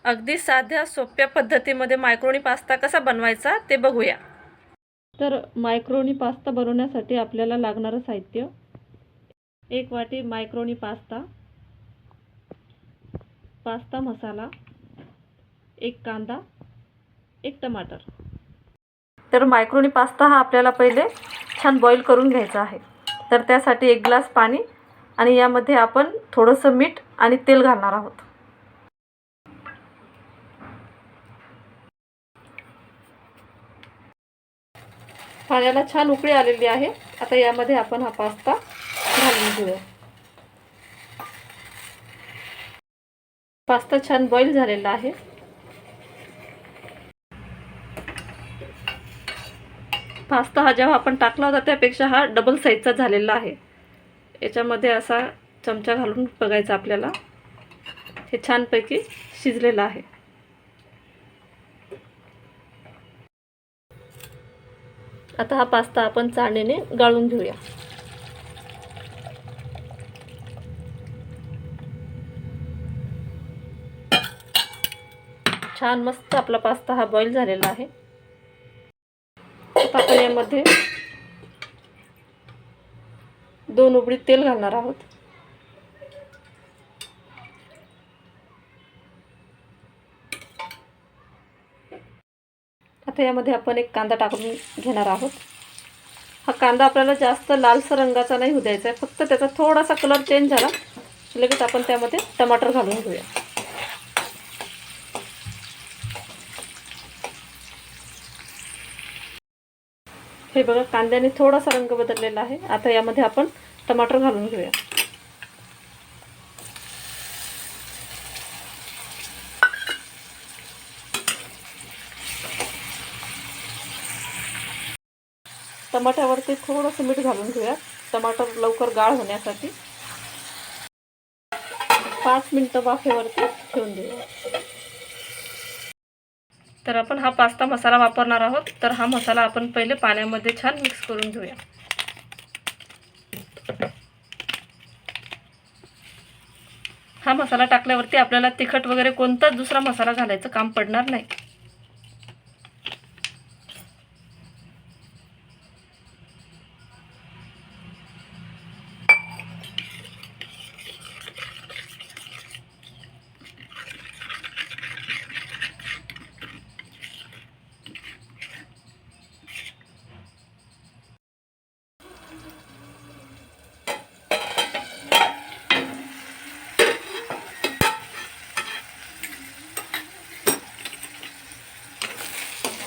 अगदी साध्या सोप्या पद्धतीमध्ये मायक्रोनी पास्ता कसा बनवायचा ते बघूया। तर मायक्रोनी पास्ता बनवण्यासाठी आपल्याला लागणारं साहित्य: 1 वाटी मायक्रोनी पास्ता, पास्ता मसाला, 1 कांदा, 1 टमाटर। तर मायक्रोनी पास्ता हा आपल्याला पहिले छान बॉईल करून घ्यायचा आहे। तर त्यासाठी 1 ग्लास पाणी आणि यामध्ये आपण थोडंसं मीठ आणि तेल घालणार आहोत। पाण्याला छान उकळी आलेली आहे। आता यामध्ये आपण हा पास्ता घालून घेऊया। पास्ता छान बॉईल झालेला आहे। पास्ता हा जेव्हा आपण टाकला होता त्यापेक्षा हा डबल साईजचा झालेला आहे। याच्यामध्ये असा चमचा घालून बघायचा आपल्याला, हे छानपैकी शिजलेलं आहे। आता हा पास्ता आपण चाळणीने गाळून घेऊया। छान मस्त आपला पास्ता हा बॉईल झालेला आहे। आता आपण यामध्ये 2 उबडी तेल घालणार आहोत। आता यामध्ये आपण 1 कांदा टाकून घेणार आहोत। हा कांदा आपल्याला जास्त लालसर रंगाचा नाही होऊ द्यायचा आहे, फक्त त्याचा थोडासा कलर चेंज झाला लगेच आपण त्यामध्ये टमाटर घालून घेऊया। हे बघा, कांद्याने थोडासा रंग बदललेला आहे। आता यामध्ये आपण टमाटर घालून घेऊया। टमाट्यावरती थोडंसं मीठ घालून घेऊया, टमाटर लवकर गाळ होण्यासाठी। 5 मिनिटं वाफेवरती ठेवून देऊया। तर आपण हा पास्ता मसाला वापरणार आहोत। तर हा मसाला आपण पहिले पाण्यामध्ये छान मिक्स करून घेऊया। हा मसाला टाकल्यावरती आपल्याला तिखट वगैरे कोणताच दुसरा मसाला घालायचं काम पडणार नाही।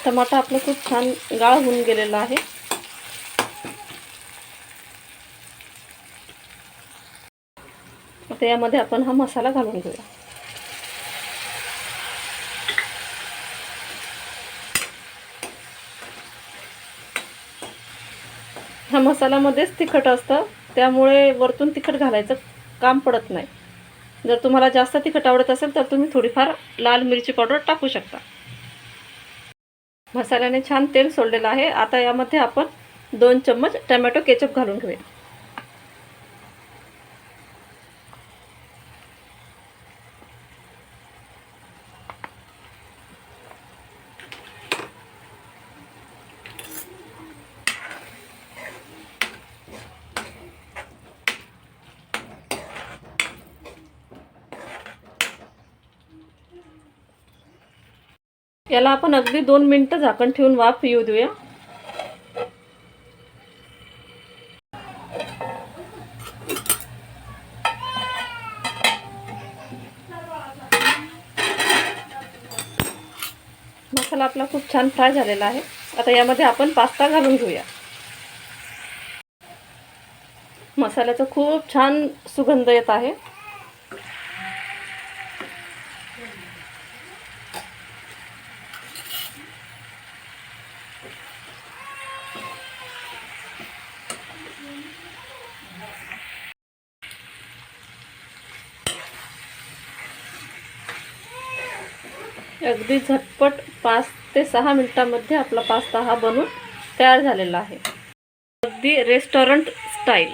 टमाटर आपलं खूप छान गाळ होऊन गेलेला आहे। आता यामध्ये आपण हा मसाला घालून घेऊया। हा मसाल्यामध्येच तिखट असतं, त्यामुळे वरतून तिखट घालायचं काम पडत नाही। जर तुम्हाला जास्त तिखट आवडत असेल तर तुम्ही थोडीफार लाल मिरची पावडर टाकू शकता। मसाल्याने छान तेल सोडलेलं आहे। आता यामध्ये आपण 2 चम्मच टोमॅटो केचप घालून घेऊया। याला आपण अगदी 2 मिनिटं झाकण ठेवून वाफ येऊ देऊया। मसाला आपला खूप छान फ्राय झालेला आहे। आता यामध्ये आपण पास्ता घालून घेऊया। मसाल्याचा खूप छान सुगंध येत आहे। अगदी झटपट 5 ते 6 मिनिटांमध्ये आपला पास्ता हा बनून तयार झालेला आहे, अगदी रेस्टॉरंट स्टाईल।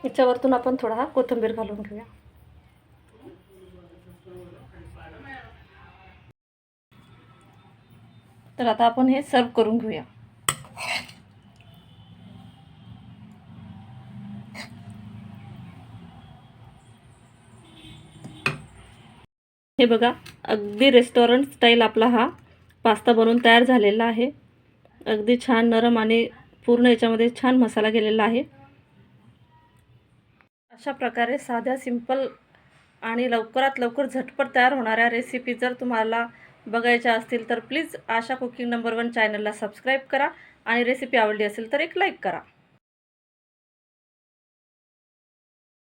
याच्यावरतून आपण थोडा कोथिंबीर घालून घेऊया। तर आता आपण हे सर्व करून घेऊया. हे बघा, अगदी रेस्टॉरंट स्टाईल आपला हा पास्ता बनवून तयार झालेला आहे. अगदी छान नरम आणि पूर्ण याच्यामध्ये छान मसाला गेलेला आहे. अशा प्रकारे साध्या सिंपल आणि लवकरात लवकर झटपट तयार होणाऱ्या रेसिपी जर तुम्हाला बघायच्या असतील तर प्लीज आशा कुकिंग नंबर 1 चॅनलला सबस्क्राईब करा आणि रेसिपी आवडली असेल तर एक लाईक करा.